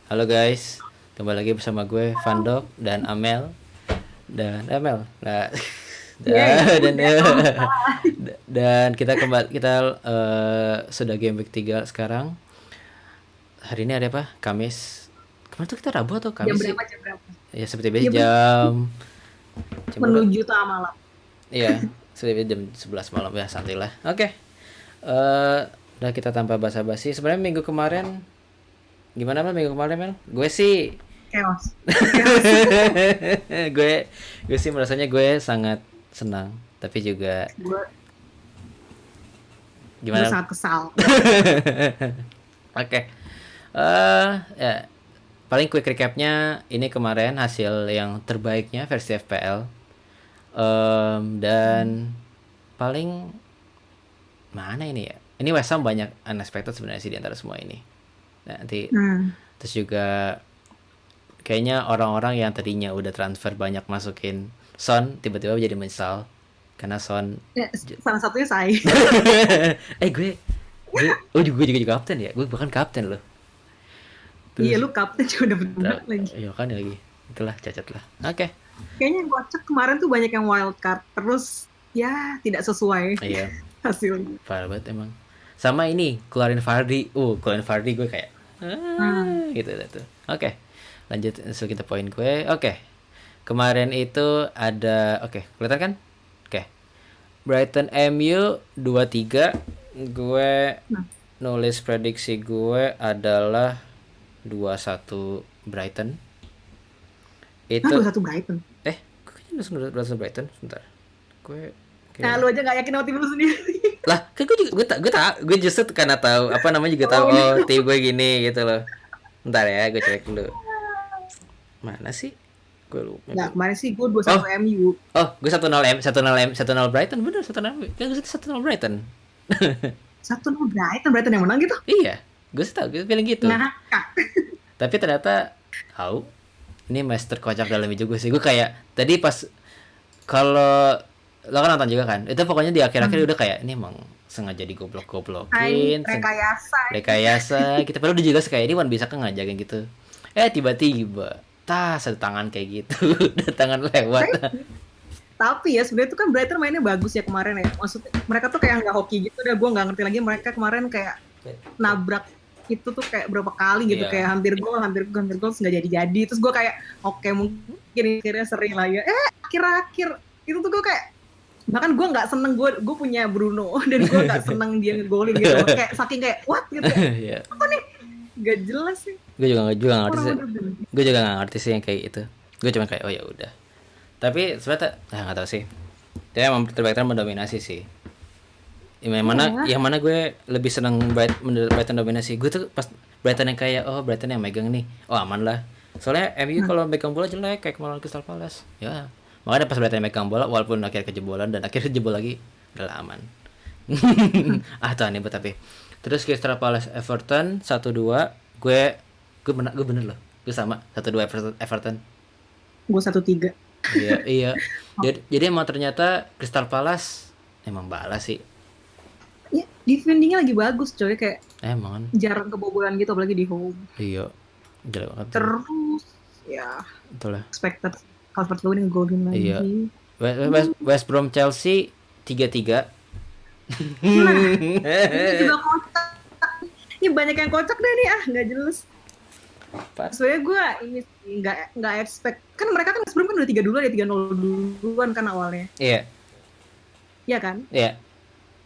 Halo guys, kembali lagi bersama gue Vandok dan Amel Nah, Yeay, udah dan kita sudah game week 3 sekarang. Hari ini ada apa? Kamis. Kemarin tuh kita Rabu atau jam Kamis sih? berapa jam berapa? Ya seperti biasa Iya bener, jam berapa? menuju tengah malam. Iya, seperti biasa jam 11 malam ya, santai lah. Oke. Eh, udah kita tanpa basa-basi. Sebenarnya minggu kemarin gimana Mel minggu kemarin Mel? Gue sih Chaos. Chaos. gue gue sih merasanya gue sangat senang tapi juga gue gue gimana. sangat kesal. Oke. Ya paling quick recapnya ini kemarin hasil yang terbaiknya versi FPL. Dan paling mana ini ya, ini West Ham banyak unexpected sebenarnya sih di antara semua ini. Nah, nanti Hmm. terus juga kayaknya orang-orang yang tadinya udah transfer banyak masukin Son tiba-tiba jadi menyesal karena Son. Ya, salah satunya saya. Gue juga kapten ya, gue bahkan kapten loh. Iya, Terus lu kapten juga udah bener lagi. iya kan lagi itulah cacat lah. Oke. Kayaknya yang kocak kemarin tuh banyak yang wild card. Terus ya tidak sesuai Iya, hasilnya. parah banget emang. Sama ini keluarin Fardi gue kayak Hmm. gitu tuh. Oke, lanjut so kita poin gue. Oke, kemarin itu ada, oke, kelihatan kan? Oke, Brighton MU 2-3. Gue Nah, nulis prediksi gue adalah 2-1 Brighton. nah Itu 2-1 Brighton. gue nulis 2-1 Brighton sebentar. Gue Nah, kayak lu aja gak yakin sama tim lu sendiri. lah kan gue juga gue justru karena tahu apa namanya, juga tahu Oh, oh tim gue gini gitu loh. Ntar ya gue cek dulu mana sih, gue lupa. nah, kemarin sih gue Oh, 2-1 MU. gue 1-0 Brighton, bener 1-0 kan, gue 1-0 Brighton. 1-0 Brighton. Brighton yang menang gitu. Iya, gue sih tahu, gue feeling gitu. Ngakak. Tapi ternyata tahu ini master kocak dalam juga sih. Gue kayak tadi pas, kalau lo kan nonton juga kan, itu pokoknya di akhir-akhir Hmm. udah kayak ini emang sengaja Nah, ini digoblok-goblokin, rekayasa. rekayasa kita, padahal udah jelas kayak ini one bisa kan ngajakin gitu. Tiba-tiba tas ada tangan kayak gitu. Ada tangan lewat. Saya tapi ya sebenarnya itu kan Brighton mainnya bagus ya kemarin ya. Maksudnya mereka tuh kayak nggak hoki gitu. Udah gue nggak ngerti lagi mereka kemarin kayak nabrak itu tuh kayak berapa kali gitu, Iya. kayak hampir gol terus nggak jadi. Terus gue kayak oke, mungkin akhirnya sering lah ya. Akhir-akhir itu tuh gue kayak, bahkan gue nggak seneng, gue punya Bruno dan gue nggak seneng dia ngegolin gitu. Kayak saking kayak what gitu ya. Iya. Apa nih? Gak jelas sih Gue juga nggak ngerti orang sih. udah bilang. Gue juga nggak ngerti sih yang kayak itu. Gue cuma kayak oh ya udah. Tapi sebenarnya nggak tahu sih. Dia emang terbaik mendominasi sih. Yang mana gue lebih senang Brighton dominasi. Gue tuh pas Brighton yang kayak oh Brighton yang megang nih. Oh aman lah. Soalnya MU Nah, kalau megang bola jelek kayak kemarin Crystal Palace. Ya. Makanya pas Brighton yang megang bola walaupun akhirnya kejebolan dan akhirnya jebol lagi, udah aman. hmm, Tuh aneh banget tapi. Terus Crystal Palace Everton 1-2. Gue bener loh. Gue sama 1-2 Everton. gue 1-3. Iya, iya. Jadi emang ternyata Crystal Palace emang balas sih. Ya, defendingnya lagi bagus coy, kayak Emang kan. jarang kebobolan gitu apalagi di home. Iya. Jelek banget sih. Terus ya Itulah. expected Calvert-Lewin ngegolin Iya. lagi. West Brom Chelsea 3-3. Nah, ini juga kocak. Ini banyak yang kocak deh nih, nggak jelas. Apa? Sebenarnya gue ini sih nggak expect, kan mereka kan sebelum kan udah 3 dulu ya, 3-0 duluan kan awalnya, Iya. ya kan? Iya.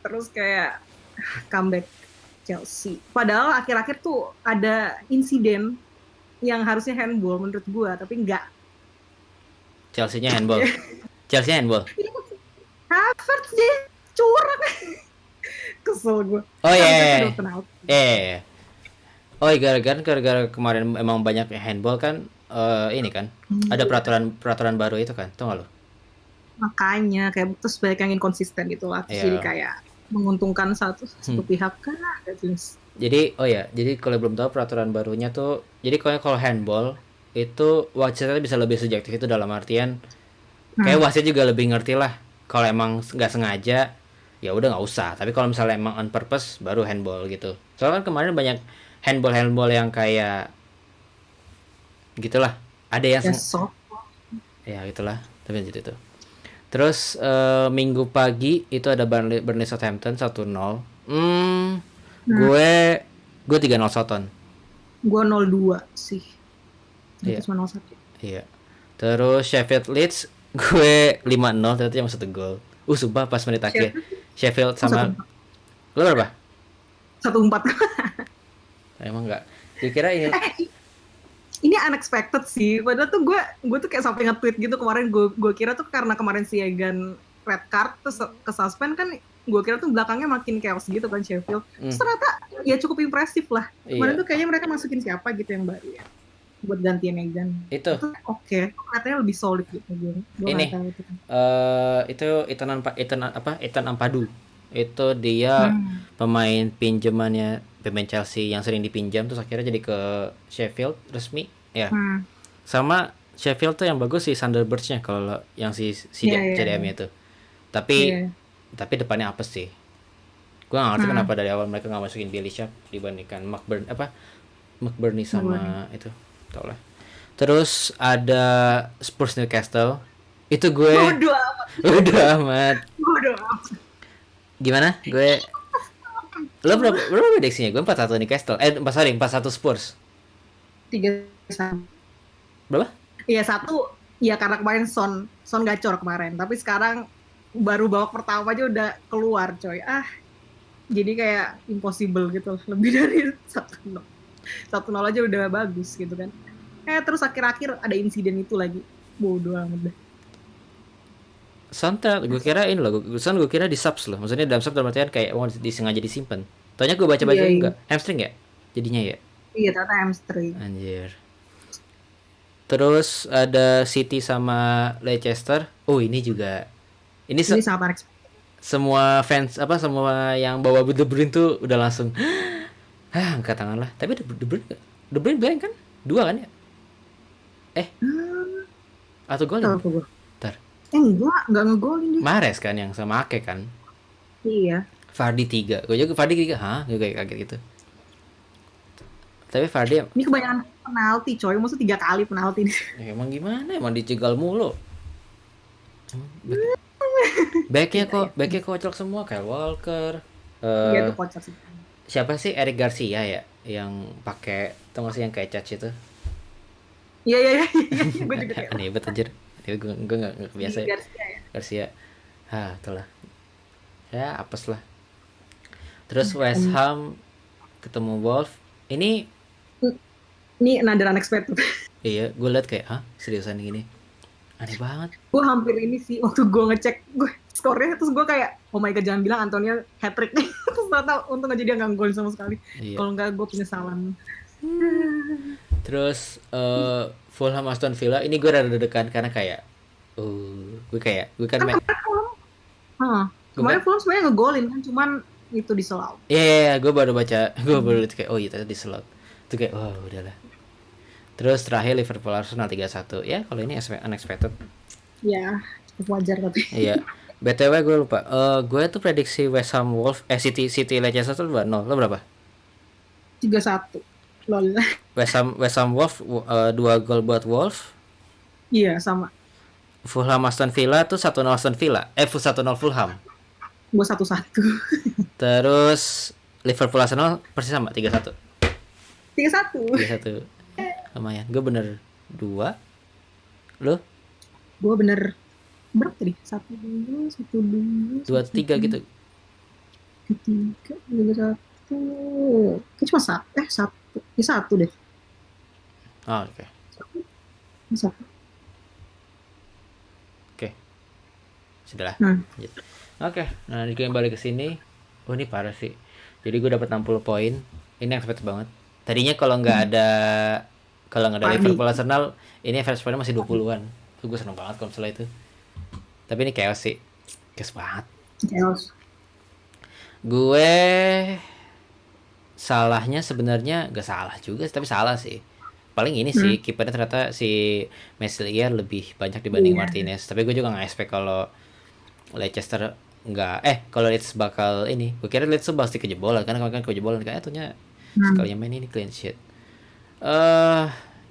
Terus kayak comeback Chelsea. Padahal akhir-akhir tuh ada insiden yang harusnya handball menurut gue, tapi nggak. Chelsea-nya handball. Chelsea handball. Havertz dia curang. Kesel gue. Oh iya. Harusnya Iya, tuh iya. udah penalti. Iya. Oh iya, gara-gara kemarin emang banyak handball kan, ini kan ada Iya. peraturan baru itu kan, tau gak lo? Makanya kayak terus banyak yang inkonsisten gitu lah. Terus jadi Iya. kayak menguntungkan satu Hmm. satu pihak kan gak jelas. Jadi oh ya, jadi kalau belum tahu peraturan barunya tuh, jadi kalau handball itu wasitnya bisa lebih subjektif, itu dalam artian kayak Hmm. wasit juga lebih ngerti lah. Kalau emang nggak sengaja ya udah nggak usah. Tapi kalau misalnya emang on purpose baru handball gitu. Soalnya kan kemarin banyak handball yang kayak gitulah. Ada yang Ya so. ya gitulah. Tapi jadi itu. Terus Minggu pagi itu ada Burnley Southampton 1-0. Nah, Gue gue 3-0 Southampton. gue 0-2 sih. Itu Iya, cuma 0-1. iya. Terus Sheffield Leeds gue 5-0 ternyata cuma 1 gol. Sumpah pas menit akhir. Sheffield Sheffield oh, sama 1-4. lo berapa? 1-4. Emang enggak. Dikira ini Ini unexpected sih. Padahal tuh gue tuh kayak sampai nge-tweet gitu kemarin. Gue kira tuh karena kemarin si Egan red card terus ke suspend kan, gue kira tuh belakangnya makin chaos gitu kan Sheffield. Terus ternyata ya cukup impresif lah. Kemarin iya. tuh kayaknya mereka masukin siapa gitu yang baru ya buat gantiin Egan. Itu Oke, katanya lebih solid gitu gue. Gue ini nggak tahu itu. itu Ethan Ampadu. Itu dia pemain pemain Chelsea yang sering dipinjam terus akhirnya jadi ke Sheffield resmi ya. Sama Sheffield tuh yang bagus si Thunderbirds-nya kalau yang si CDM-nya itu. Tapi tapi depannya apa sih? Gue gak ngerti kenapa dari awal mereka gak masukin Billy Sharp dibandingkan McBurney sama itu. Tau lah. Terus ada Spurs Newcastle. Itu gue Bodoh amat. udah amat. Bodoh amat. Gimana? Lo berapa prediksinya? Gue 4-1 Newcastle. 4-1 Spurs. 3-1. Berapa? Iya 1. Ya karena kemarin Son gacor kemarin. Tapi sekarang baru babak pertama aja udah keluar coy. Jadi kayak impossible gitu. Lebih dari 1-0. 1-0 aja udah bagus gitu kan. Terus akhir-akhir ada insiden itu lagi. Bodoh amat deh. Santet, gue kira ini loh, gue kira di subs loh. Maksudnya dalam subs dalam artian kayak disengaja disimpan. Taunya gue baca-baca Iya, enggak. Hamstring ya? Jadinya ya. Iya ternyata hamstring. Anjir. Terus ada City sama Leicester. Ini juga. Ini sangat unexpected. semua fans semua yang bawa De Bruyne tuh udah langsung angkat tangan lah. Tapi De Bruyne blank kan? 2 kan ya? Atau gol ya? Bentar. Enggak ngegolin dia. Mahrez kan yang sama Ake kan? Iya. Vardy 3. Gue juga Vardy 3. Gue kayak kaget gitu. Tapi Vardy ini kebanyakan penalti coy, maksudnya 3 kali penalti. Emang gimana? Emang dicegal mulu. Backnya kocok semua kayak Walker. Iya tuh kocak sih. Siapa sih Eric Garcia ya yang pakai tau gak sih yang kayak Cac itu? Iya. Gue juga kayak. Aneh banget anjir. Gue gak biasa ya. Garcia. Itulah. Ya apes lah. Terus West Ham ketemu Wolves. Ini another unexpected. Iya, gue liat kayak seriusan gini. Aneh banget. Gue hampir ini sih waktu gue ngecek skornya, terus gue kayak oh my god jangan bilang Antonio hat-trick. Terus ternyata untung aja dia nggak gol sama sekali. Iya. Kalau nggak gue penyesalan. Terus Fulham Aston Villa ini gue rada deg-degan karena kayak gue kan kemarin Fulham sebenarnya ngegolin kan, cuman itu diselau. Iya, gue baru lihat kayak iya ternyata diselau. Itu kayak udahlah. Terus terakhir Liverpool Arsenal 3-1. Ya, kalau ini unexpected. Ya, cukup wajar tapi. Iya. BTW gue lupa. Gue tuh prediksi West Ham Wolves City Leicester tuh 2-0. Lo berapa? 3-1. Lol. West Ham Wolves 2 gol buat Wolves. Iya, sama. Fulham Aston Villa tuh 1-0 Aston Villa. 1-0 Fulham. Gue 1-1. Terus Liverpool Arsenal persis sama 3-1. 3-1. Lumayan. Gue bener 2. Lo? Gue bener berapa tadi? 1-2, 1-2, 2-3 gitu. 3, 1. Cuma 1. Ini 1 deh. Oke. 1. Oke. Sudahlah. Hmm. Oke. Nah, di game balik ke sini. Ini parah sih. Jadi gue dapat 60 poin. Ini expected banget. Tadinya kalau nggak ada Liverpool Arsenal, ini average poinnya masih 20-an. Gue seneng banget kalau misalnya itu. Tapi ini chaos sih. Chaos banget. Chaos. Gue salahnya sebenarnya gak salah juga, tapi salah sih. Paling ini sih kipernya ternyata si Meslier lebih banyak dibanding Martinez. Tapi gue juga nggak expect kalau Leicester kalau Leeds bakal ini. Gue kira Leeds pasti kejebolan karena kemarin kejebolan kayaknya sekalinya main ini clean sheet.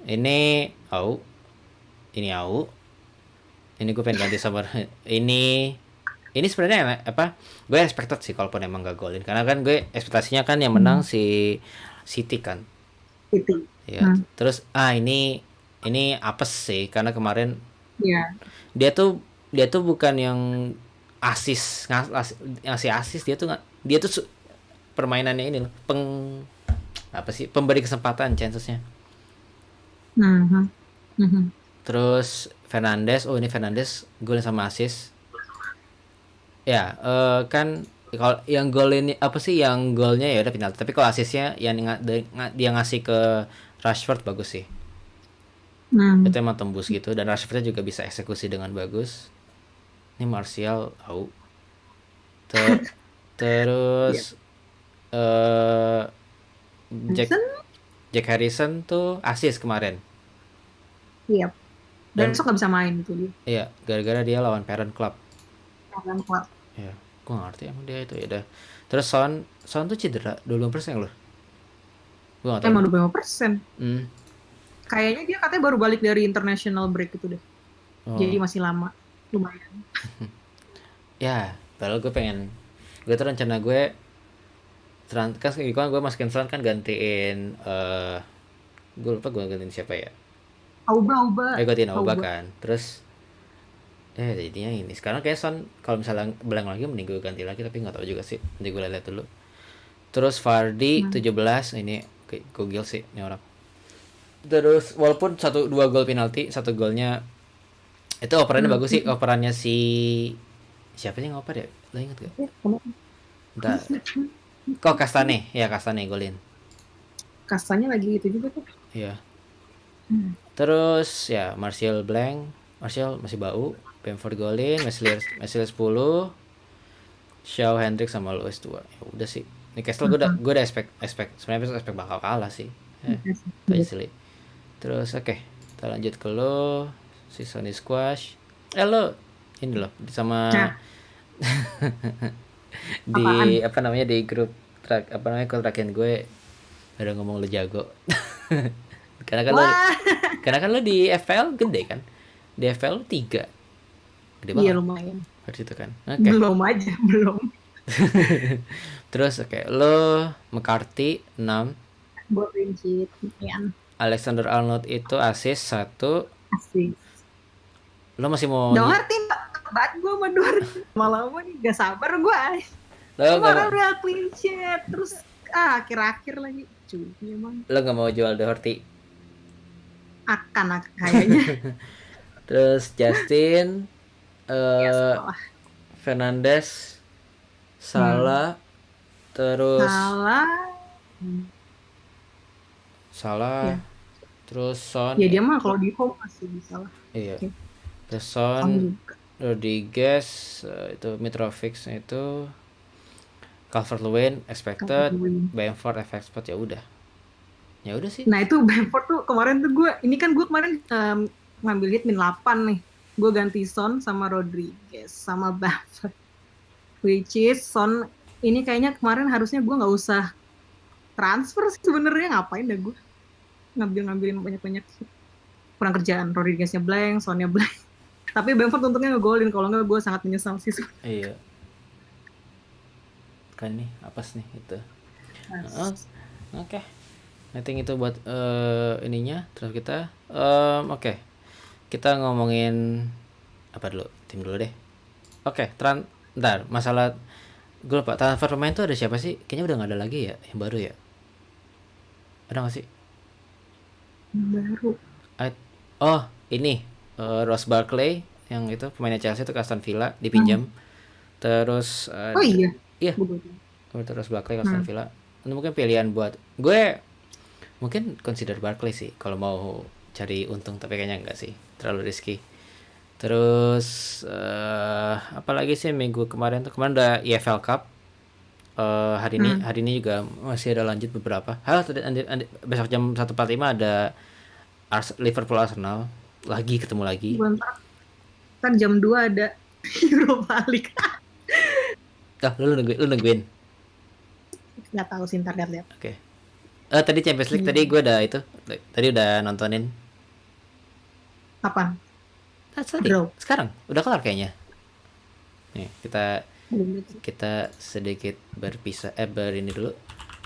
Ini au, ini au. Ini gue pengen ganti sama ini sebenarnya apa? Gue expected sih kalaupun emang gak golin karena kan gue ekspektasinya kan yang menang si City kan. Itu. Ya, terus ini apes sih karena kemarin Ya. dia tuh bukan yang ngasih asis dia tuh permainannya ini loh apa sih pemberi kesempatan chancesnya. Mhm. Mhm. Terus Fernandes, oh ini Fernandes gol sama asis ya. Kan kalau yang gol ini apa sih yang golnya ya udah penalti tapi kalau asisnya yang dia ngasih ke Rashford bagus sih. Mhm. Itu emang tembus gitu dan Rashfordnya juga bisa eksekusi dengan bagus. Ini Martial tahu. Iya. Terus eh Jack Harrison, Jack Harrison tuh asis kemarin. iya. Dan Besok nggak bisa main itu dia. iya gara-gara dia lawan Parent Club. Akan kuat. Ya, gue gak ngerti emang dia itu ya udah. Terus Son tuh cedera 20% loh. Gue gak tahu. Emang 25%. Hmm. Kayaknya dia katanya baru balik dari international break itu deh. Jadi Oh. masih lama. Lumayan. Ya, padahal gue tuh rencana gue kan gue masukin Son kan gantiin gue lupa gue gantiin siapa ya. Auba, Auba. Gantiin Auba Auba. kan. Terus jadinya ini sekarang kayak Son kalau misalnya belang lagi mending gue ganti lagi tapi nggak tahu juga sih nanti gue lihat dulu. Terus Vardy Hmm. 17 ini gokil sih ini orang. Terus walaupun satu dua gol penalti satu golnya itu operannya Hmm. bagus sih operannya si siapa sih yang oper ya lo inget gak? Bentar. Kok Kastane ya Kastane golin. Kastanya lagi itu juga tuh. Iya. Hmm. Terus ya Martial masih bau. Bamford golin, Meslier 10, Shaw, Hendrick sama Lewis 2. Ya udah sih. Newcastle gue udah expect sebenarnya expect bakal kalah sih. Itu aja sih. Terus oke, kita lanjut ke lo si Sony Squash. Lo ini loh sama Nah, apaan? di apa namanya di grup apa namanya kontrakin gue ada ngomong lo jago. karena kan lo Wah, karena kan lo di FPL gede kan. Di FPL lo 3. Gede iya banget. lumayan. Harus itu kan. Oke. Belum aja, belum. Terus oke, lo McCarthy 6, Gue prinsip, lumayan. Alexander Arnold itu assist 1. Asik. Lo masih mau Doherty, banget gue sama Doherty. Lama-lama nih, gak sabar gue. lo nggak Kemarin mau udah clean sheet, terus akhir-akhir lagi. Cuy, emang lo nggak mau jual Doherty. akan kayaknya. Terus Justin, Ya eh salah. Fernandes, Hmm. Salah, terus Salah. Hmm. Salah, Ya. terus Son, Ya dia mah kalau di home masih bisa lah. iya, Oke. terus Son Son, juga. Rodriguez, itu Mitrovic itu Calvert-Lewin Kalau expected, gue. Bamford expected ya udah sih. Nah itu Bamford tuh kemarin tuh ini kan gue kemarin ngambil hit min 8 nih. Gue ganti Son sama Rodriguez sama Bamford. Which is Son ini kayaknya kemarin harusnya gue nggak usah transfer sih sebenarnya, ngapain dah gue ngambilin banyak-banyak hit. Kurang kerjaan, Rodrigueznya blank, Sonnya blank. Tapi Bamford untungnya ngegolin, kalau nggak gue sangat menyesal sih. Iya, kan nih apes nih itu. Oke. I think itu buat ininya. Terus kita oke. Kita ngomongin apa dulu? Tim dulu deh. Oke, ntar masalah gue lupa transfer pemain tuh ada siapa sih? Kayaknya udah nggak ada lagi ya yang baru ya. Ada nggak sih? Baru. I- oh ini Ross Barkley yang itu pemainnya Chelsea itu ke Aston Villa dipinjam. Terus Oh iya, iya gue terus Barkley ke Aston Villa. Ini mungkin pilihan buat gue mungkin consider Barkley sih kalau mau cari untung tapi kayaknya enggak sih terlalu risky. Terus apalagi sih minggu kemarin udah EFL Cup. Hari ini juga masih ada lanjut beberapa. Besok jam 1.45 ada Liverpool Arsenal lagi ketemu lagi. bentar. Kan jam 2 ada Europa League. Lu nungguin. Nggak tahu sih, ntar lihat-lihat. Oke. Tadi Champions League tadi gue udah itu. Tadi udah nontonin. Kapan? Tadi. Draw. Sekarang udah kelar kayaknya. Nih, kita Belum lihat sih. kita sedikit berpisah ini dulu.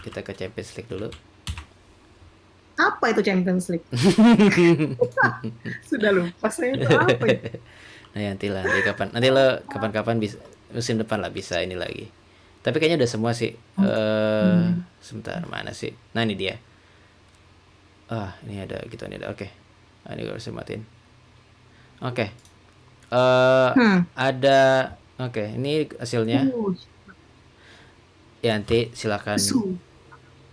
Kita ke Champions League dulu. Apa itu Champions League? Sudah lupa saya itu apa ya? Nah, nanti kapan lo kapan-kapan bisa musim depan lah bisa ini lagi. Tapi kayaknya udah semua sih. Sebentar mana sih? Nah, ini dia. Ini ada gitu, ini ada. Oke. Nah, ini gue harus matiin. Oke. Ada ini hasilnya. Ya, nanti silakan.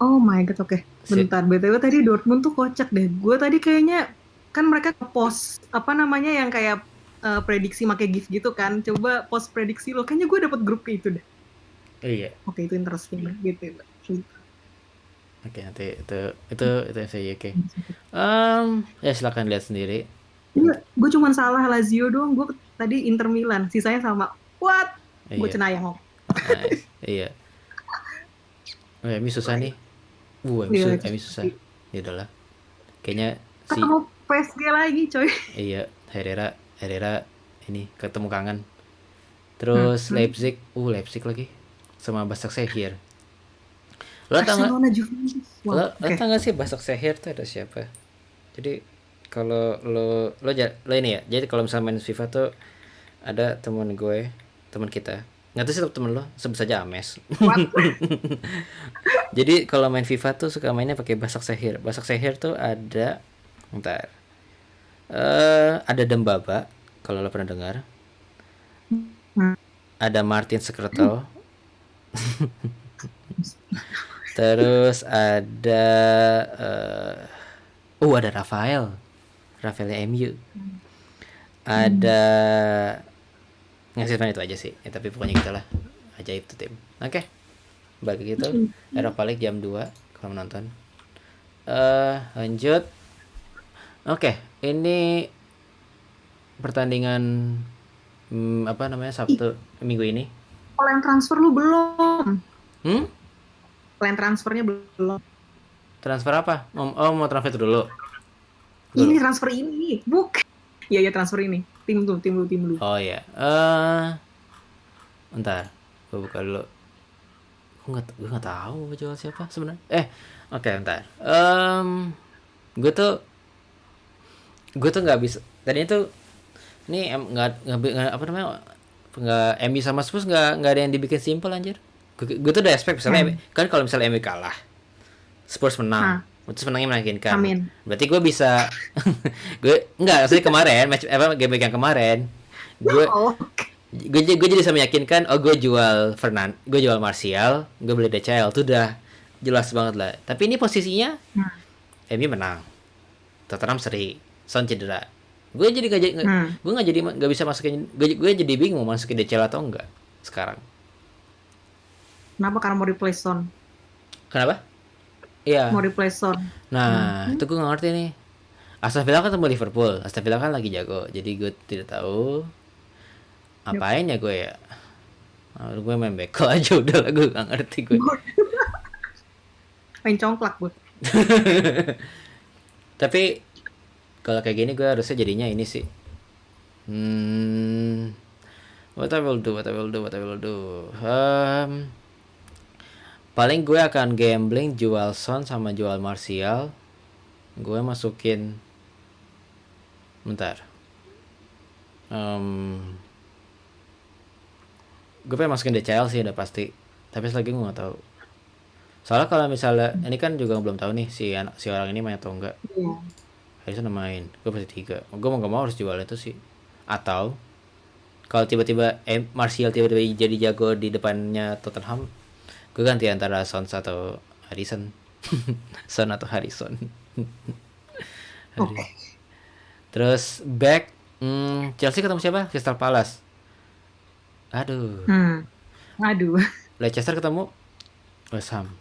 Oh my god, oke. Bentar, BTW tadi Dortmund tuh kocak deh. Gue tadi kayaknya kan mereka post apa namanya yang kayak prediksi pakai GIF gitu kan. Coba post prediksi lo. Kayaknya gue dapet grup itu deh. Iya. Oke, itu interesting gitu. Oke, nanti itu saya oke. Ya silakan lihat sendiri. Gue cuma salah Lazio doang. Gue tadi Inter Milan, sisanya sama. What? Gue Iya. cenayang. Nice. Iya. Ini susah nih. Ini susah. Ya udahlah. Kayaknya ketemu PSG lagi, coy. Iya, Herrera ini ketemu kangen. Terus Leipzig lagi sama Başakşehir. Lo tau nggak sih Başakşehir tuh ada siapa? Jadi kalau lo ini ya. Jadi kalau misalnya main FIFA tuh ada teman kita. Nggak tahu sih temen lo, sebut saja Ames. Jadi kalau main FIFA tuh suka mainnya pakai Başakşehir. Başakşehir tuh ada, bentar. Ada Dembaba, kalau lo pernah dengar. Ada Martin Skrtel. Terus ada ada Rafaelnya MU. Ada ngasih itu aja sih. Ya, tapi pokoknya gitulah. Ajaib tuh tim. Oke. Bagi gitu. Eropa League jam 2 kalau menonton. Lanjut. Oke, ini pertandingan Sabtu minggu ini. Plan transfer lu belum? Plan transfernya belum. Transfer apa? Mau transfer dulu. Ini transfer ini, bukan. Iya transfer ini. Tim lu. Oh iya. Bentar, gue buka dulu. Gue nggak tahu jual siapa sebenarnya. Oke, bentar. Gue tuh nggak bisa. Tadinya tuh ini nggak apa namanya, nggak MU sama Spurs nggak ada yang dibikin simpel anjir. Gue tuh udah expect misalnya kan kalau misalnya MU kalah, Spurs menang. Terus menangnya meyakinkan. Amin. Berarti gue bisa gue enggak, maksudnya kemarin game yang kemarin gue jadi bisa meyakinkan, gue jual gue jual Martial, gue beli DCL, tuh udah jelas banget lah. Tapi ini posisinya MU menang, Tottenham seri, Son cedera. Gue jadi nggak bisa masukin, gue jadi bingung mau masukin DCL atau enggak sekarang. Kenapa? Karena mau replace Son. Kenapa? Iya. Mau replace Son. Nah, itu gue gak ngerti nih. Aston Villa ketemu Liverpool. Aston Villa kan lagi jago. Jadi gue tidak tahu apain ya gue ya. Gue main bekel aja udah lah, gue gak ngerti gue. Main congklak gue. Tapi kalau kayak gini gue harusnya jadinya ini sih. What I will do. Paling gue akan gambling jual Son sama jual Martial. Gue masukin, bentar. Gue pengen masukin DCL sih udah pasti. Tapi selagi gue nggak tahu. Soalnya kalau misalnya ini kan juga belum tahu nih si orang ini main atau enggak. Harusnya main. Gue pasti 3. Gue mau nggak mau harus jual itu sih. Atau kalau tiba-tiba Martial tiba-tiba jadi jago di depannya Tottenham, gue ganti antara Son atau Harrison. Son atau Harrison. Okay. Terus back Chelsea ketemu siapa? Crystal Palace. Aduh. Leicester ketemu West Ham.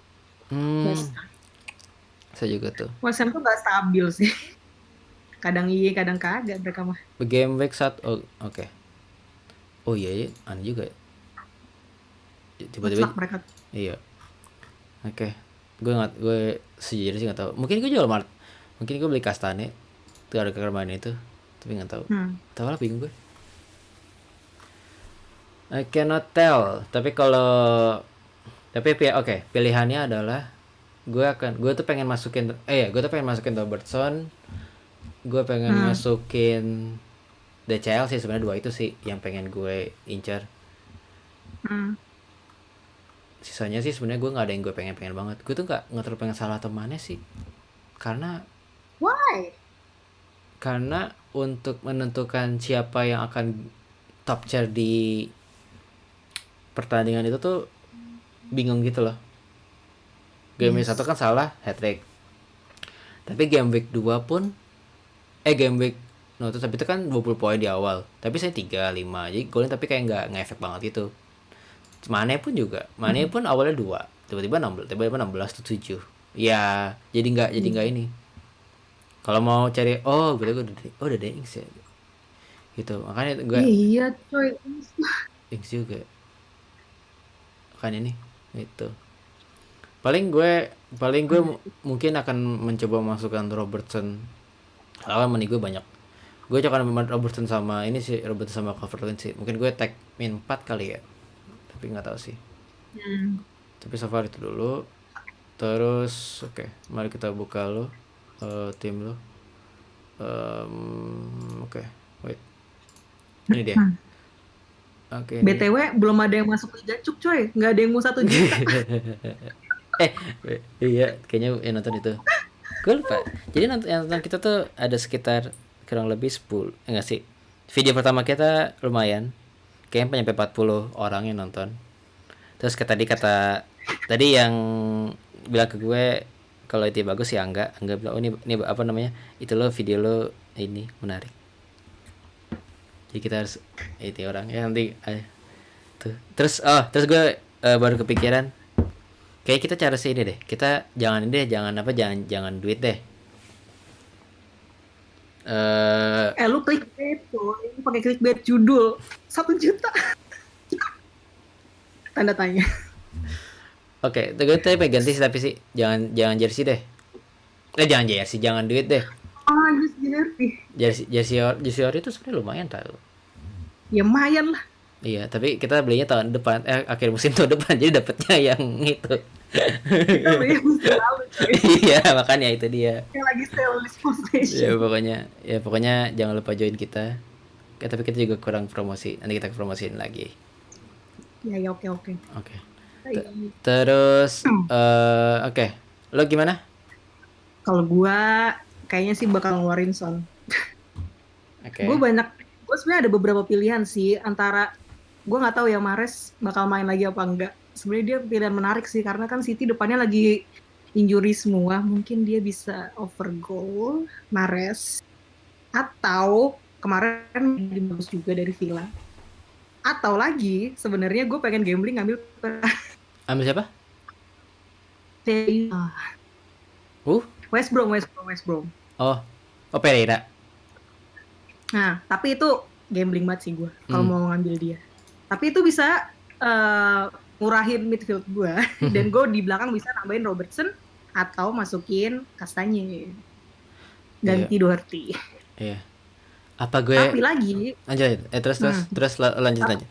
Saya juga tuh. West Ham tuh gak stabil sih. Kadang iya, kadang kagak mereka mah. Game week 1. Oke. Oh iya, aneh juga ya. Tiba-tiba mereka. Iya. Oke. gue sejujurnya sih nggak tahu. Mungkin gue jual Mart. Mungkin gue beli Kastane. Itu ada kemarin itu. Tapi nggak tahu. Tahu lah, bingung gue. I cannot tell. Oke, pilihannya adalah gue tuh pengen masukin Robertson, gue pengen masukin DCL sih, sebenarnya dua itu sih yang pengen gue incar. Sisanya sih sebenarnya gue nggak ada yang gue pengen banget. Gue tuh nggak terlalu pengen salah temannya sih, karena Why? untuk menentukan siapa yang akan top tier di pertandingan itu tuh bingung gitu loh. Game week 1 kan salah hat-trick. Tapi game week 2 pun tapi itu kan 20 poin di awal. Tapi saya 3 5. Jadi golnya tapi kayak enggak ngefek banget gitu. Mane pun awalnya 2, tiba-tiba 16 tuh 7. Ya, jadi enggak ini. Kalau mau cari udah ada Ings ya. Gitu. Makanya gue Iya, coy. Ings juga. Kan ini itu. Paling gue mungkin akan mencoba masukkan Robertson. Soalnya gue banyak. Gue akan Robertson sama Calvert-Lewin sih. Mungkin gue tag min 4 kali ya. Tapi nggak tahu sih. Tapi so far itu dulu. Terus oke, mari kita buka tim lo. Oke, wait. Ini dia. Oke. BTW belum ada yang masuk Liga Cuk, coy. Nggak ada yang mau 1 juta. Iya, kayaknya yang nonton itu. Gue lupa. Jadi yang nonton kita tuh ada sekitar kurang lebih 10. Enggak sih. Video pertama kita lumayan. Kayaknya nyampe 40 orang yang nonton. Terus tadi yang bilang ke gue kalau itu bagus ya enggak bilang ini apa namanya? Itu video lo ini menarik. Jadi kita harus itu orang ya nanti tuh. Terus gue baru kepikiran kayak kita cara sih ini deh. Kita jangan duit deh. Lu clickbait tuh, ini pakai clickbait judul 1 juta. Tanda tanya. Oke, gue pengen ganti sih, tapi sih jangan jersey deh. Jangan jersey, jangan duit deh. Jersey ori itu sebenarnya lumayan tau. Ya lumayan lah. Iya, tapi kita belinya tahun depan, akhir musim tahun depan, jadi dapetnya yang itu. Kita belinya musim lalu, cuy. Iya, makanya itu dia. Yang lagi sale di Station. Pokoknya jangan lupa join kita. Tapi kita juga kurang promosi, nanti kita promosiin lagi. Ya, oke. Oke. Terus oke. Lo gimana? Kalau gua kayaknya sih bakal ngeluarin Son. Oke. Gue sebenarnya ada beberapa pilihan sih, antara gue nggak tahu ya Mahrez bakal main lagi apa enggak. Sebenarnya dia pilihan menarik sih, karena kan City depannya lagi injury semua, mungkin dia bisa over goal Mahrez, atau kemarin bagus juga dari Villa. Atau lagi sebenarnya gue pengen gambling ngambil siapa? West Brom. Oh Pereira. Nah, tapi itu gambling banget sih gue kalau mau ngambil dia. Tapi itu bisa ngurahin midfield gue. Dan gue di belakang bisa nambahin Robertson atau masukin Kastanye. Ganti Doherty. Iya. Apa gue? Tapi lagi. Terus lanjut aja.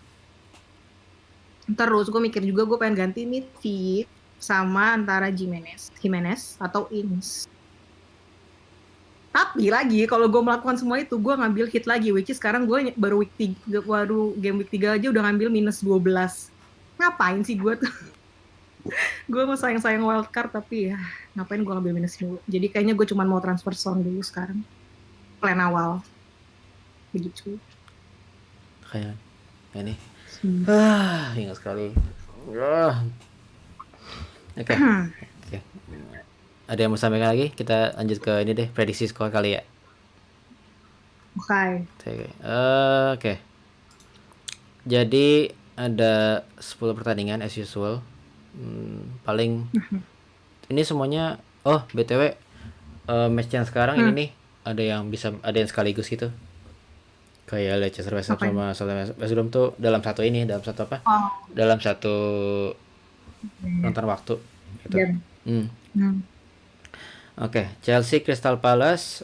Terus gue mikir juga gue pengen ganti midfield sama antara Jimenez atau Ings. Tapi lagi kalau gue melakukan semua itu gue ngambil hit lagi, which is sekarang gue baru game week 3 aja udah ngambil minus 12. Ngapain sih gue tuh? Gue mau sayang wildcard, tapi ya ngapain gue ngambil minus dulu. Jadi kayaknya gue cuma mau transfer Son dulu sekarang. Plan awal. Begitu. Kayak ini. Ingat sekali. Oke. Ada yang mau sampaikan lagi? Kita lanjut ke ini deh, prediksi skor kali ya. Oke. Jadi ada 10 pertandingan as usual. Paling ini semuanya BTW match yang sekarang ini nih ada yang sekaligus gitu. Kayak Leicester West Ham sama Southampton West Brom tuh dalam satu apa? Dalam satu nonton waktu gitu. Hmm. Oke, Chelsea Crystal Palace.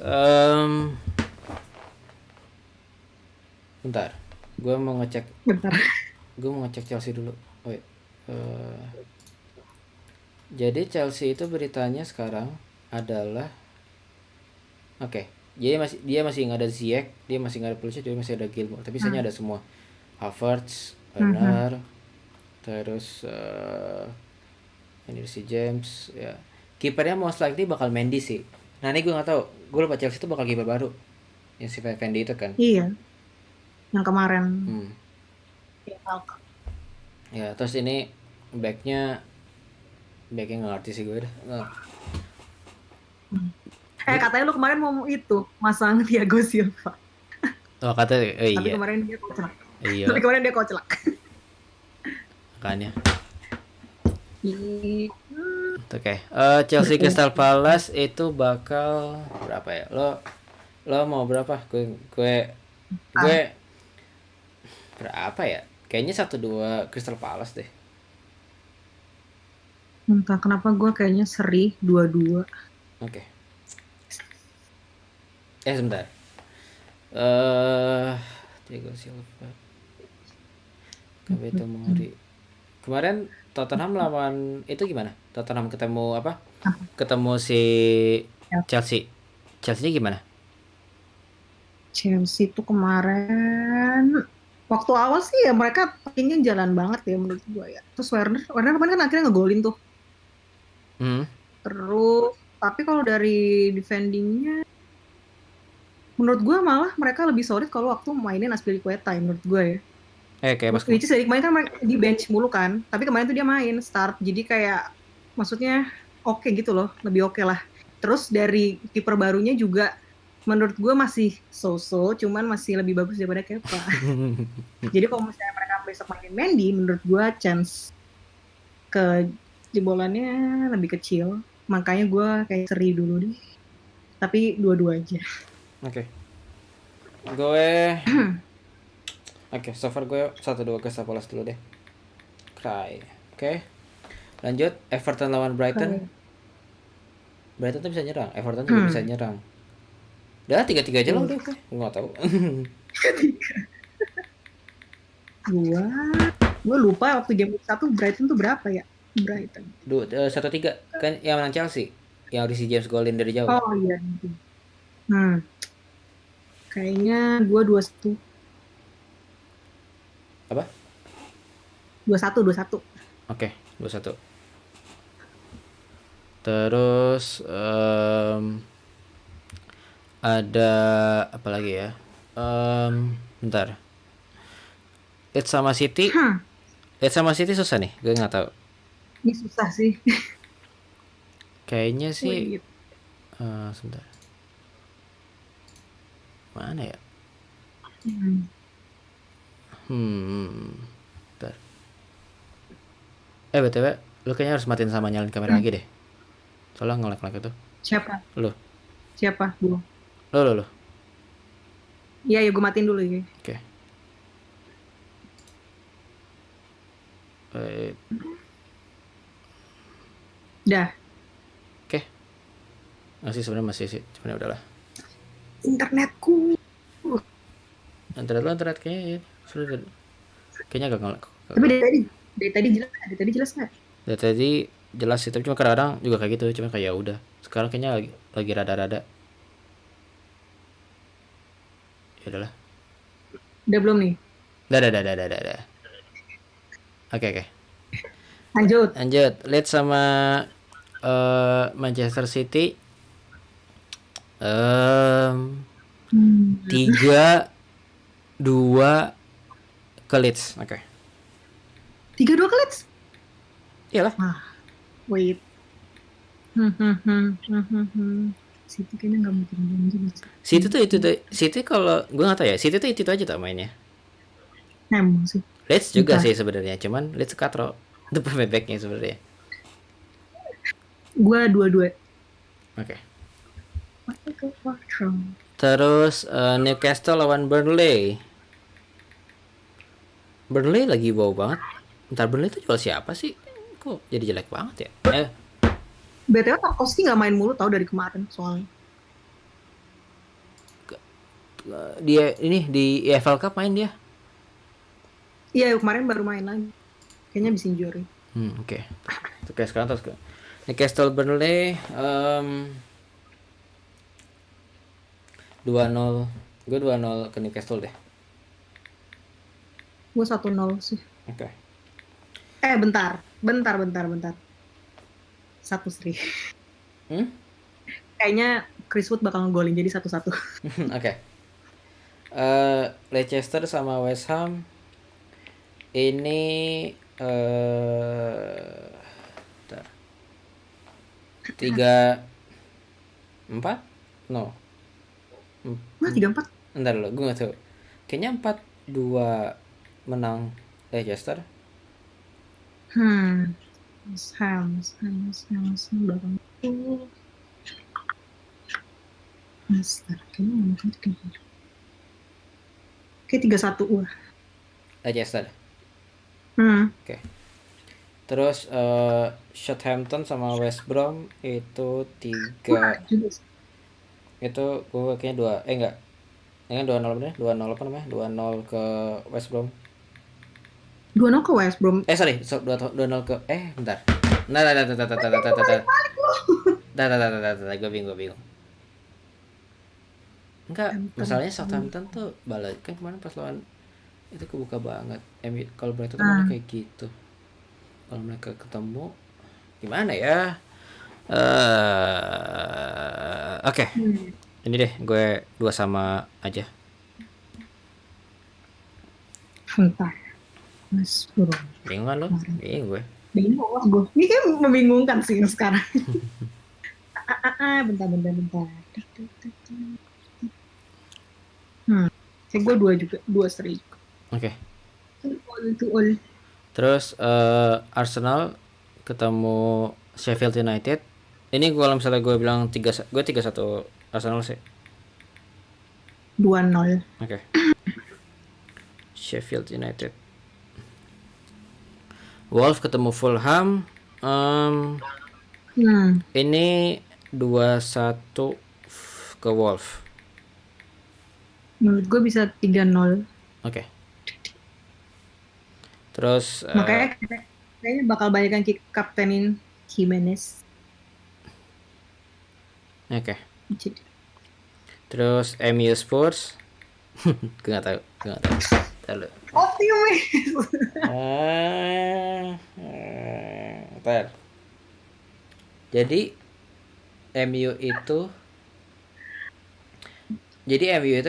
Bentar, gue mau ngecek. Bentar. Gue mau ngecek Chelsea dulu. Oh, iya. Eh, jadi Chelsea itu beritanya sekarang adalah oke. Dia masih nggak ada Ziyech, dia masih nggak ada Pulisic, dia masih ada Gilmour. Tapi sisanya Hmm. ada semua. Havertz, Hmm. Werner, terus ini si James ya. Kipernya most likely bakal Mendy sih. Nah ini gue nggak tahu. Gue lupa Chelsea itu bakal kiper baru. Yang si Fendi itu kan. Iya, yang kemarin. Hmm. Ya, Falcao. Ya terus ini backnya nggak ngerti sih gue dah. Nah, Katanya lu kemarin mau itu masang Thiago Silva. oh kata Tapi iya kemarin dia koclak. iya Tapi kemarin dia koclak. makanya. Ih, Oke. Chelsea Crystal Palace itu bakal berapa ya? Lo mau berapa? Gue berapa ya? Kayaknya 1-2 Crystal Palace deh. entah kenapa gue kayaknya seri 2-2. Oke. Sebentar. Eh Thiago Silva, Kabeto Mori. Kemarin Tottenham lawan itu gimana? Tottenham ketemu apa? Ketemu si Chelsea. Chelsea gimana? Chelsea tuh kemarin waktu awal sih ya mereka kayaknya jalan banget ya menurut gue ya. Terus Werner kemarin kan akhirnya ngegolin tuh. Hmm. Terus tapi kalau dari defendingnya menurut gue malah mereka lebih solid kalau waktu mainin Azpilicueta ya, menurut gue ya. Kayak pas Which is dari kemarin kan mereka di bench mulu kan. Tapi kemarin tuh dia main start. Jadi kayak maksudnya oke gitu loh, lebih oke lah. Terus dari kiper barunya juga menurut gue masih so-so, cuman masih lebih bagus daripada Kepa. Jadi kalau misalnya mereka besok mainin Mendy, menurut gue chance ke jebolannya lebih kecil. Makanya gue kayak seri dulu deh. Tapi dua-dua aja. Oke. Gue Oke, so far gue 1-2 ke Palace dulu deh. Cry. Oke. Lanjut Everton lawan Brighton. Brighton tuh bisa nyerang, Everton juga bisa nyerang. Udah 3-3 aja lah udah gue. Gue gak tahu. Gue lupa waktu game 1 Brighton tuh berapa ya? Brighton. 1-3 kan yang menang Chelsea. Yang si James golin dari jauh. Oh iya. Kayaknya gue 2-1. Apa? 2-1. Oke, 2-1. Terus ada apa lagi ya? Bentar. Leeds sama City. Leeds sama City susah nih, gue nggak tahu. Ini susah sih. Kayaknya sih. Wait. Sebentar. Mana ya? Bentar. BTW, lu kayaknya harus matiin sama nyalain kamera lagi deh. Soalnya ngelek-ngelek itu. Siapa? Lu. Siapa? Gue. Lu. Iya, ya gue matiin dulu ya. Oke. Dah. Oke. Masih sebenarnya masih sih, cuman ya udahlah. Internetku. Internet kayaknya ya. Sudah. Kayaknya agak ngelek. Tapi dari tadi jelas nggak? Dari tadi jelas sih, tapi cuma kadang-kadang juga kayak gitu, cuma kayak ya udah. Sekarang kayaknya lagi rada-rada. Ya udahlah. Udah belum nih? Dah. Oke. Lanjut. Leeds sama Manchester City. 3-2 ke Leeds. Oke. 3-2 ke Leeds? Iyalah. Wait. City kayaknya nggak mungkin janji. City tuh City kalau gue nggak tahu ya. City tuh itu aja tak mainnya. Emang sih. Leeds juga sih sebenarnya. Cuman Leeds katro. Itu pemain backnya sebenarnya. Gue 2-2. Oke. Terus Newcastle lawan Burnley. Burnley lagi wow banget. Bentar, Burnley itu jual siapa sih? Kok jadi jelek banget ya? BTW Tarkowski nggak main mulu tau dari kemarin soalnya. Dia ini di EFL Cup main dia. Iya kemarin baru main lagi. Kayaknya bisa injury. Oke. Oke, sekarang terus ke Newcastle Burnley 2-0. Gue 2-0 ke Newcastle deh. Gue 1-0 sih. Oke. Bentar. 1-3. Kayaknya Chris Wood bakal ngegolin jadi 1-1. Oke. Leicester sama West Ham ini bentar. 3-4? No. Wah 3-4. Bentar lo, gue gak tahu. Kayaknya 4-2 menang Leicester. West Ham belakang itu. Kayak 3-1 wah. Leicester. Oke. Terus Southampton sama West Brom itu 3. Itu gue kayaknya 2 enggak. Ini kan 2-0 bener? 2-0 apa namanya? 2-0 ke West Brom. 2-0 ke West Brom. Sorry, 2-0 ke bentar. Gue bingung. Enggak, masalahnya Southampton tuh balik kan kemarin pas lawan itu kebuka banget. Kalau Brighton tuh kayak gitu. Kalau mereka ketemu gimana ya? Oke. Ini deh gue 2 sama aja. Bentar. Mas Bro. Bingung kan lo? Bingung gue. Bingung lah gue. Ini kan membingungkan sih sekarang. Bentar. Kayak gue 2 juga. 2 seri juga. Oke. All. Terus Arsenal ketemu Sheffield United. Ini kalau misalnya gue bilang 3-1 Arsenal sih. 2-0. Oke. Sheffield United. Wolves ketemu Fulham. Ini 2-1 ke Wolves. Menurut gue bisa 3-0. Oke. Terus makanya kayaknya bakal banyak yang kaptenin Jimenez. Oke. Terus MU Spurs. Gue nggak tahu. Tahu. Optimis. Ntar. Jadi MU itu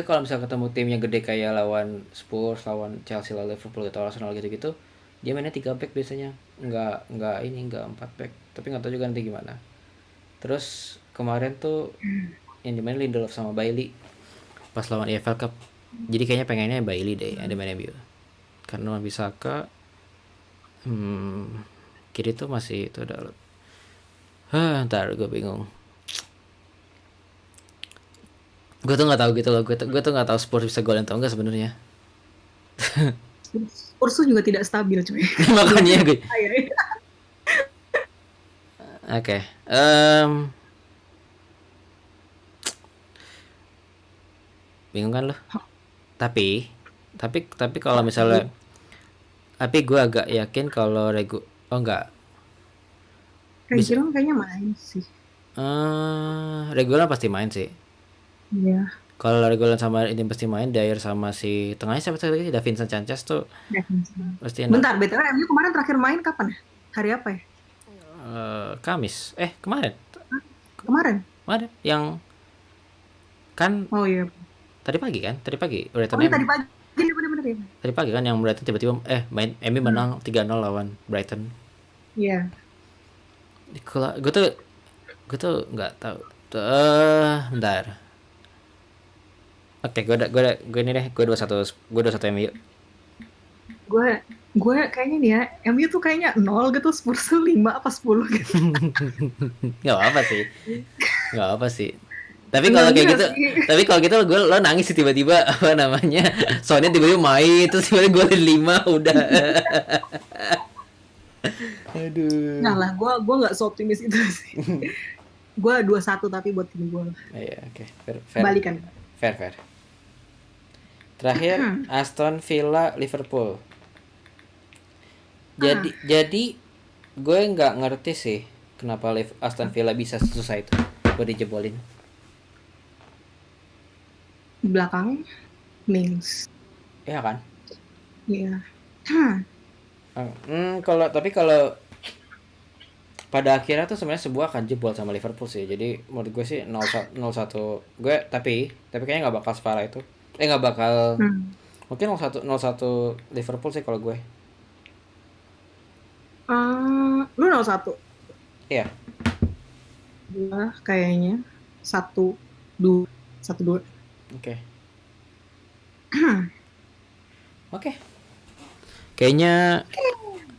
kalau misalnya ketemu tim yang gede kayak lawan Spurs, lawan Chelsea, lawan Liverpool atau Arsenal gitu-gitu, dia mainnya 3 back biasanya. Enggak 4 back. Tapi nggak tahu juga nanti gimana. Terus kemarin tuh yang dimain Lindelof sama Bailey pas lawan EFL Cup. Jadi kayaknya pengennya Bailey deh ada main MU. Karena Wan-Bissaka kiri tuh masih itu udah. Ntar gue bingung. Gue tuh nggak tahu gitu loh. Gue tuh nggak tahu Spurs bisa golin atau enggak sebenarnya. Spurs juga tidak stabil cuy. Makanya gue. Oke. Bingung kan lo? Tapi kalau misalnya gue agak yakin kalau enggak. Reguilon kayaknya main sih. Reguilon pasti main sih. Iya. Kalau Reguilon sama ini pasti main. Dyer sama si tengahnya siapa lagi? Davinson Sanchez tuh. Pasti enak. Bentar, BTW MU kemarin terakhir main kapan ya? Hari apa ya? Kamis. Kemarin. Kemarin. Yang kan. Oh iya. Tadi pagi. Brighton tadi pagi. Bener-bener ya. Tadi pagi kan yang Brighton tiba-tiba main MU menang 3-0 lawan Brighton. Iya. Gue tuh nggak tahu. Bentar. Oke, gue ini deh. Gue 2-1 MU. Gue kayaknya nih ya, MU tuh kayaknya 0 gitu, Spurs tuh 5 apa 10 gitu. Gak apa sih. Tapi kalau kayak gitu, lo nangis sih tiba-tiba apa namanya? Soalnya tiba-tiba main terus tiba-tiba golin 5 udah. Aduh. Nah lah, gue nggak seoptimis itu sih. Gue 2-1 tapi buat tim gue. Iya, oke. Fair, fair, Balikan. fair, fair. Terakhir Aston Villa Liverpool. Ah, Jadi gue nggak ngerti sih kenapa Aston Villa bisa susah itu buat dijebolin. di belakang Mings. Iya kan? Iya. Kalau tapi kalau pada akhirnya tuh sebenarnya sebuah akan jebol sama Liverpool sih. Jadi menurut gue sih 0-1 gue tapi kayaknya nggak bakal separah itu. Nggak bakal, Hmm. mungkin 0-1 Liverpool sih kalau gue. Lu 0-1. Iya. Gua kayaknya 1-2. 1-2. Oke. Oke. Kayaknya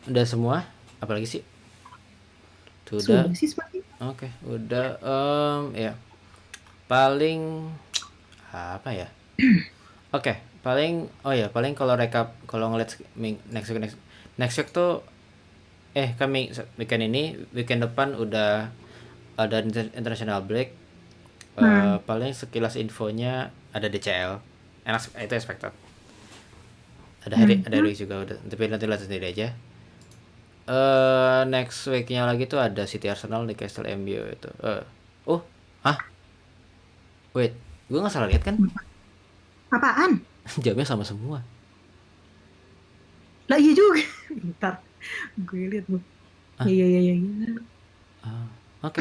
udah semua. Apalagi sih? Sudah Sudah. sih seperti. Oke, udah. Ya. Paling apa ya? Oke, paling kalau rekap, kalau ngeliat next week tuh kami weekend ini, weekend depan udah ada international break. Hmm. Paling sekilas infonya ada DCL. Enak, itu expected. Ada Hmm. Harry juga udah, tapi nanti lihat sendiri aja. Next weeknya lagi tuh ada City Arsenal, Newcastle MU itu. Oh, ah, wait, gue nggak salah lihat kan? Apaan? Jamnya sama semua. Lah iya juga. Bentar. Gue lihat bu. Ah, Iya iya iya iya. oke.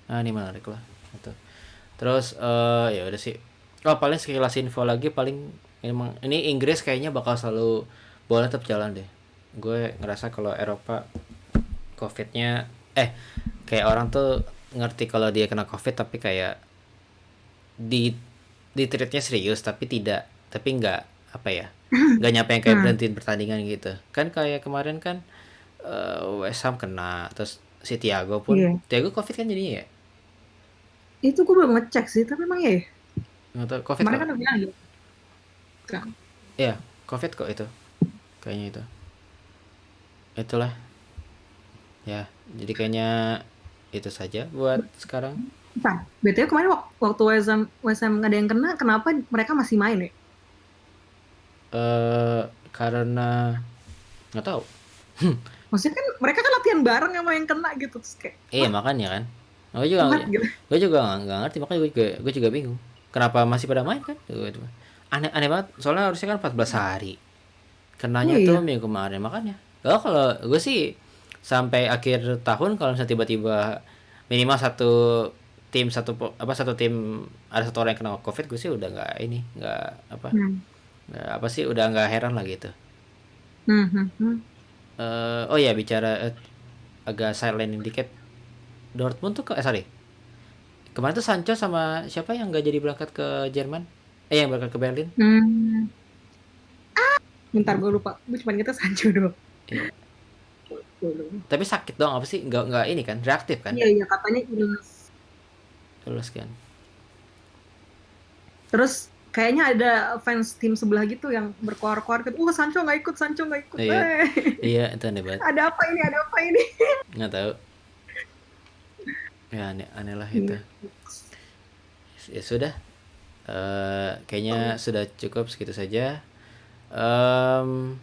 Nah, ini menarik lah. Itu. Terus ya udah sih. Oh, paling sekilas info lagi, paling emang ini Inggris kayaknya bakal selalu bola tetap jalan deh. Gue ngerasa kalau Eropa COVID-nya kayak orang tuh ngerti kalau dia kena COVID, tapi kayak di treatnya serius, tapi nggak apa ya, nggak nyampe yang kayak Hmm. berhentiin pertandingan gitu kan. Kayak kemarin kan West Ham kena, terus si Iya. Thiago COVID kan jadinya ya. Itu gue belum ngecek sih, tapi emang ya. Nggak tahu COVID Kemarin kok. kan udah bilang gitu kan. Iya, COVID kok itu. Kayaknya itulah ya. Jadi kayaknya itu saja buat sekarang. Bentar. BTW kemarin waktu West Ham ada yang kena, kenapa mereka masih main ya? eh karena nggak tahu. Maksudnya kan mereka kan latihan bareng sama yang kena gitu, terus kayak Iya, makanya kan. Gue juga what gitu. gue juga nggak ngerti, makanya gue juga bingung. Kenapa masih pada main kan? Gitu. Aneh banget. Soalnya harusnya kan 14 hari. Oh Kenanya tuh iya. minggu kemarin, makanya. Kalau gue sih sampai akhir tahun, kalau misalnya tiba-tiba minimal satu tim ada satu orang yang kena COVID, gue sih udah Hmm. nggak apa sih, udah nggak heran lah gitu. Hmm, hmm, hmm. Oh ya, bicara agak silent dikit. Dortmund tuh sorry, kemarin tuh Sancho sama siapa yang nggak jadi berangkat ke Jerman? Yang berangkat ke Berlin? Hmm. Bentar gue lupa. Gue cuma kita Sancho doang. Iya. Tapi sakit dong apa sih? Nggak ini kan? Reaktif kan? Iya iya katanya illness. Terus kan? Terus kayaknya ada fans tim sebelah gitu yang berkoar-koar gitu. Sancho nggak ikut, Sancho nggak ikut. Iya, iya itu aneh banget. Ada apa ini? Ada apa ini? Nggak tahu. Ya aneh, aneh lah itu. Iya. Ya sudah. Kayaknya sudah cukup segitu saja.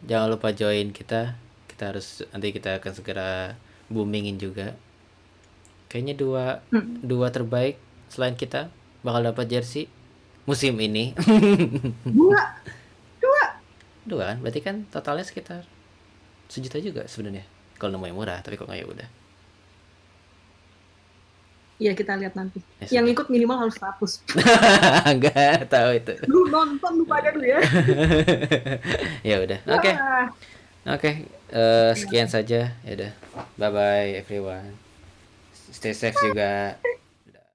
Jangan lupa join kita. Nanti kita akan segera boomingin juga. Kayaknya Hmm. dua terbaik selain kita bakal dapat jersey musim ini. Dua, dua. Dua kan? Berarti kan totalnya sekitar 1 juta juga sebenarnya. Kalau namanya murah, tapi kok nggak, ya udah. Iya kita lihat nanti. Ya Yang sudah. ikut minimal harus 100. Nggak tahu itu. Lu nonton lu pada lu ya. Ya udah. Oke. Wah. Oke. Sekian saja. Ya udah. Bye bye everyone. Stay safe juga.